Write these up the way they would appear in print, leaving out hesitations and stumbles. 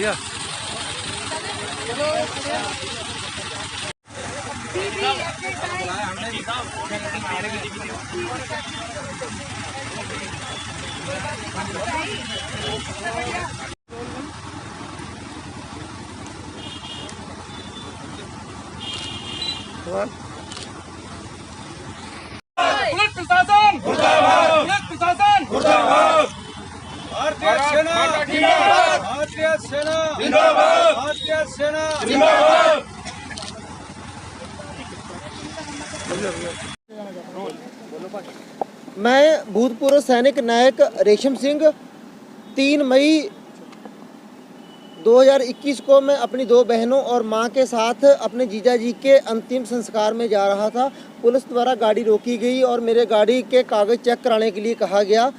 भैया। पुलिस प्रशासन मुर्दाबाद, पुलिस प्रशासन मुर्दाबाद। भारतीय सेना जिंदाबाद, भारतीय सेना जिंदाबाद, भारतीय सेना जिंदाबाद। मैं भूतपूर्व सैनिक नायक रेशम सिंह 3 मई 2021 को मैं अपनी 2 बहनों और मां के साथ अपने जीजा जी के अंतिम संस्कार में जा रहा था। पुलिस द्वारा गाड़ी रोकी गई और मेरे गाड़ी के कागज़ चेक कराने के लिए कहा गया।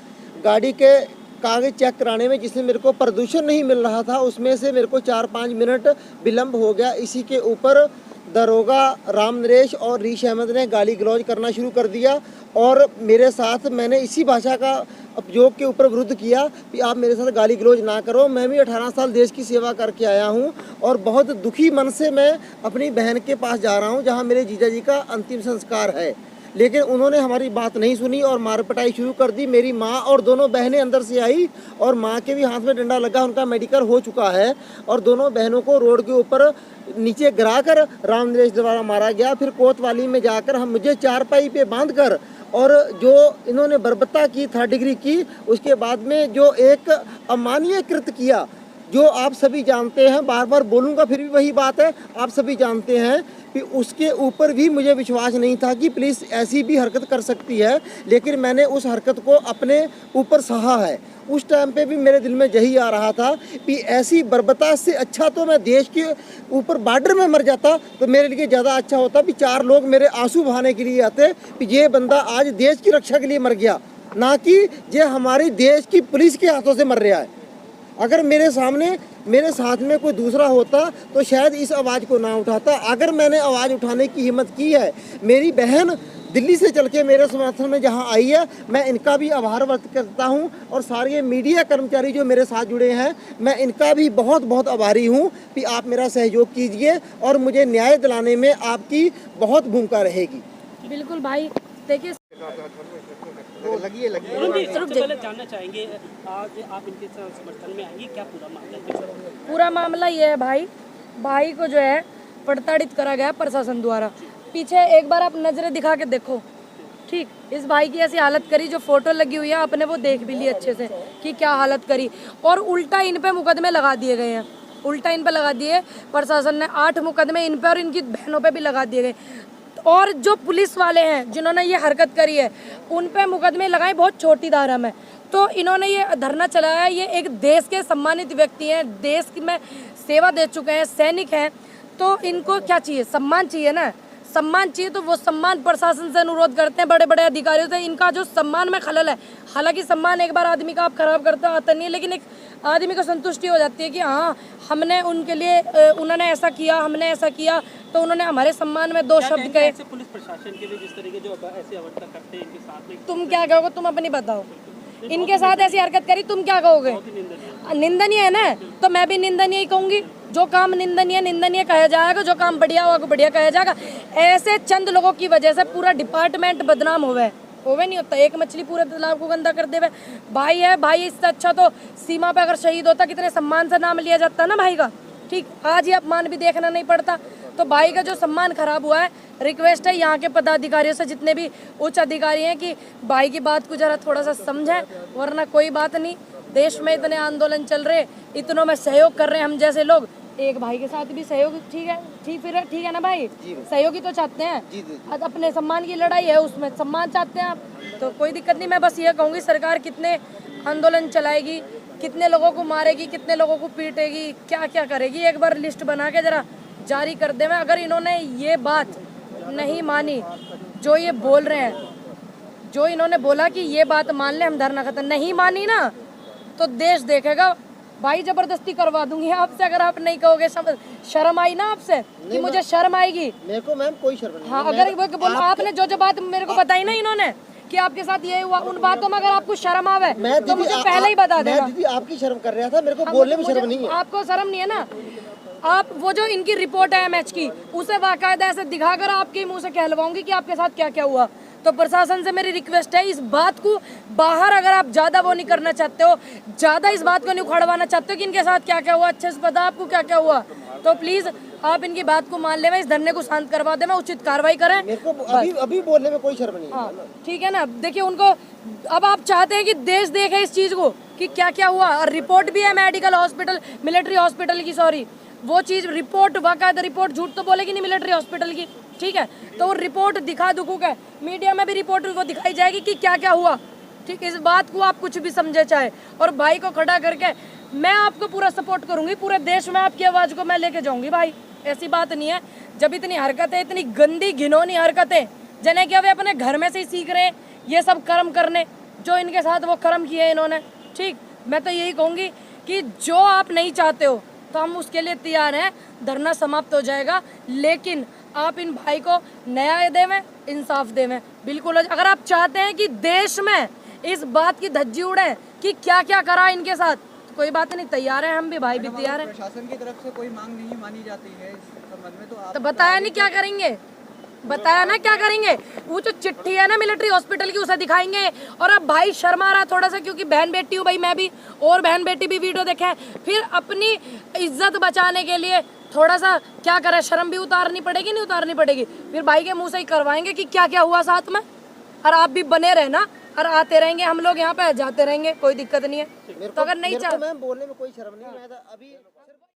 गाड़ी के कागज़ चेक कराने में जिसमें मेरे को प्रदूषण नहीं मिल रहा था, उसमें से मेरे को 4-5 मिनट विलम्ब हो गया। इसी के ऊपर दरोगा राम नरेश और रीश अहमद ने गाली गलौज करना शुरू कर दिया और मेरे साथ मैंने इसी भाषा का उपयोग के ऊपर विरुद्ध किया कि आप मेरे साथ गाली गलौज ना करो। मैं भी 18 साल देश की सेवा करके आया हूं और बहुत दुखी मन से मैं अपनी बहन के पास जा रहा हूं जहां मेरे जीजा जी का अंतिम संस्कार है। लेकिन उन्होंने हमारी बात नहीं सुनी और मार पिटाई शुरू कर दी। मेरी माँ और दोनों बहनें अंदर से आई और माँ के भी हाथ में डंडा लगा, उनका मेडिकल हो चुका है और दोनों बहनों को रोड के ऊपर नीचे गिराकर राम नरेश द्वारा मारा गया। फिर कोतवाली में जाकर हम मुझे चारपाई पे बांधकर और जो इन्होंने बर्बरता की 3rd डिग्री की, उसके बाद में जो एक अमानवीय कृत्य किया जो आप सभी जानते हैं, बार बार बोलूँगा फिर भी वही बात है, आप सभी जानते हैं कि उसके ऊपर भी मुझे विश्वास नहीं था कि पुलिस ऐसी भी हरकत कर सकती है। लेकिन मैंने उस हरकत को अपने ऊपर सहा है। उस टाइम पे भी मेरे दिल में यही आ रहा था कि ऐसी बर्बरता से अच्छा तो मैं देश के ऊपर बॉर्डर में मर जाता तो मेरे लिए ज़्यादा अच्छा होता कि 4 लोग मेरे आंसू बहाने के लिए आते कि ये बंदा आज देश की रक्षा के लिए मर गया, ना कि ये हमारी देश की पुलिस के हाथों से मर रहा है। अगर मेरे सामने मेरे साथ में कोई दूसरा होता तो शायद इस आवाज़ को ना उठाता। अगर मैंने आवाज़ उठाने की हिम्मत की है, मेरी बहन दिल्ली से चल के मेरे समर्थन में जहां आई है, मैं इनका भी आभार व्यक्त करता हूं और सारे मीडिया कर्मचारी जो मेरे साथ जुड़े हैं, मैं इनका भी बहुत बहुत आभारी हूं कि आप मेरा सहयोग कीजिए और मुझे न्याय दिलाने में आपकी बहुत भूमिका रहेगी। बिल्कुल भाई, देखिए लगिए सबसे पहले जानना चाहेंगे आज आप इनके समर्थन में आएंगे, क्या पूरा मामला है? पूरा मामला ये है भाई को जो है प्रताड़ित करा गया प्रशासन द्वारा। पीछे एक बार आप नजरें दिखा के देखो, ठीक, इस भाई की ऐसी हालत करी, जो फोटो लगी हुई है आपने वो देख भी ली अच्छे से कि क्या हालत करी, और उल्टा इन पे मुकदमे लगा दिए गए हैं। उल्टा इन पे लगा दिए प्रशासन ने, 8 मुकदमे इन पे और इनकी बहनों पे भी लगा दिए गए। और जो पुलिस वाले हैं जिन्होंने ये हरकत करी है उन पे मुकदमे लगाए बहुत छोटी धारा में। तो इन्होंने ये धरना चलाया है, ये एक देश के सम्मानित व्यक्ति हैं, देश में सेवा दे चुके हैं, सैनिक हैं, तो इनको क्या चाहिए? सम्मान चाहिए ना, सम्मान चाहिए। तो वो सम्मान प्रशासन से अनुरोध करते हैं, बड़े बड़े अधिकारियों से। इनका जो सम्मान में खलल है, हालांकि सम्मान एक बार आदमी का आप खराब करते हो आता नहीं है, लेकिन एक आदमी को संतुष्टि हो जाती है कि हाँ हमने उनके लिए उन्होंने ऐसा किया, हमने ऐसा किया, तो उन्होंने हमारे सम्मान में 2 शब्द कहे। पुलिस प्रशासन के भी जिस तरीके जो ऐसी अवस्था करते हैं इनके साथ में, तुम क्या कहोगे? तुम अपनी बताओ, इनके साथ ऐसी हरकत करी, तुम क्या कहोगे? निंदनीय है ना, तो मैं भी निंदनीय ही कहूंगी। जो काम निंदनीय कहा जाएगा, जो काम बढ़िया होगा बढ़िया कहा जाएगा। ऐसे चंद लोगों की वजह से पूरा डिपार्टमेंट बदनाम होवे नहीं होता। एक मछली पूरे तालाब को गंदा कर देवे। भाई है भाई, इससे अच्छा तो सीमा पे अगर शहीद होता कितने सम्मान से नाम लिया जाता ना भाई का। ठीक, आज ये अपमान भी देखना नहीं पड़ता। तो भाई का जो सम्मान खराब हुआ है, रिक्वेस्ट है यहाँ के पदाधिकारियों से, जितने भी उच्च अधिकारी हैं, कि भाई की बात को जरा थोड़ा सा समझें, वरना कोई बात नहीं। देश में इतने आंदोलन चल रहे, इतनों में सहयोग कर रहे हैं हम जैसे लोग, एक भाई के साथ भी सहयोग ठीक है, ठीक है ना भाई? सहयोगी तो चाहते हैं, अपने सम्मान की लड़ाई है, उसमें सम्मान चाहते हैं आप, तो कोई दिक्कत नहीं। मैं बस ये कहूँगी, सरकार कितने आंदोलन चलाएगी, कितने लोगों को मारेगी, कितने लोगों को पीटेगी, क्या क्या करेगी, एक बार लिस्ट बना के जरा जारी कर दे। अगर इन्होंने ये बात नहीं मानी, जो ये बोल रहे हैं, जो इन्होंने बोला कि ये बात मान ले हम धरना खत्म, नहीं मानी ना तो देश देखेगा। भाई जबरदस्ती करवा दूंगी आपसे अगर आप नहीं कहोगे। शर्म आई ना आपसे कि मुझे शर्म आएगी? मेरे को मैम कोई शर्म नहीं। हाँ, अगर आपने जो बात मेरे को बताई ना इन्होंने कि आपके साथ ये हुआ, उन बातों में अगर आपको शर्म आवे मैं तो मुझे पहले ही बता देना। मैं दीदी आपकी शर्म कर रहा था, मेरे को बोलने में शर्म नहीं है। आपको शर्म नहीं है ना? आप वो जो इनकी रिपोर्ट है एमएच की, उसे बाकायदा ऐसे दिखाकर आपके मुंह से कहलवाऊंगी कि आपके साथ क्या क्या हुआ। तो प्रशासन से मेरी रिक्वेस्ट है, इस बात को बाहर अगर आप ज्यादा वो नहीं करना चाहते हो, ज्यादा इस बात को नहीं उखड़वाना चाहते हो कि इनके साथ क्या क्या हुआ, अच्छे से पता आपको क्या क्या हुआ, तो प्लीज आप इनकी बात को मान ले, इस धरने को शांत करवा दे, उचित कार्रवाई करें। मेरे को अभी बोलने में कोई शर्म नहीं है। हाँ ठीक है ना। देखिए उनको, अब आप चाहते हैं कि देश देखे इस चीज को कि क्या क्या हुआ, और रिपोर्ट भी है मेडिकल हॉस्पिटल, मिलिट्री हॉस्पिटल की, सॉरी वो चीज रिपोर्ट, बाकायदा रिपोर्ट, झूठ तो बोलेगी नहीं मिलिट्री हॉस्पिटल की, ठीक है, तो वो रिपोर्ट दिखा दुखू के मीडिया में भी रिपोर्ट वो दिखाई जाएगी कि क्या क्या हुआ, ठीक। इस बात को आप कुछ भी समझे चाहे, और भाई को खड़ा करके मैं आपको पूरा सपोर्ट करूंगी, पूरे देश में आपकी आवाज को मैं लेके जाऊंगी भाई, ऐसी बात नहीं है। जब इतनी हरकतें, इतनी गंदी घिनौनी हरकतें, जने क्या वे अपने घर में से ही सीख रहे ये सब कर्म करने, जो इनके साथ वो कर्म किए इन्होंने, ठीक। मैं तो यही कहूंगी कि जो आप नहीं चाहते हो तो हम उसके लिए तैयार हैं, धरना समाप्त हो जाएगा, लेकिन आप इन भाई को न्याय देवें, इंसाफ देवें, बिल्कुल। अगर आप चाहते हैं कि देश में इस बात की धज्जी उड़े कि क्या क्या करा इनके साथ, तो कोई बात नहीं, तैयार है हम भी, भाई भी तैयार है। प्रशासन की तरफ से कोई मांग नहीं मानी जाती है इस संबंध में, तो आप तो बताया नहीं क्या करेंगे, बताया ना क्या करेंगे। वो जो चिट्ठी है ना मिलिट्री हॉस्पिटल की, उसे दिखाएंगे। और अब भाई शर्मा रहा थोड़ा सा, क्योंकि बहन बेटी हूँ भाई मैं भी, और बहन बेटी भी वीडियो देखे, फिर अपनी इज्जत बचाने के लिए थोड़ा सा क्या करे, शर्म भी उतारनी पड़ेगी, नहीं उतारनी पड़ेगी, फिर भाई के मुंह से ही करवाएंगे कि क्या क्या हुआ साथ में। और आप भी बने रहना, और आते रहेंगे हम लोग यहाँ पे, जाते रहेंगे, कोई दिक्कत नहीं है। तो अगर नहीं चाह, मैम बोलने में कोई शर्म नहीं है, मैं अभी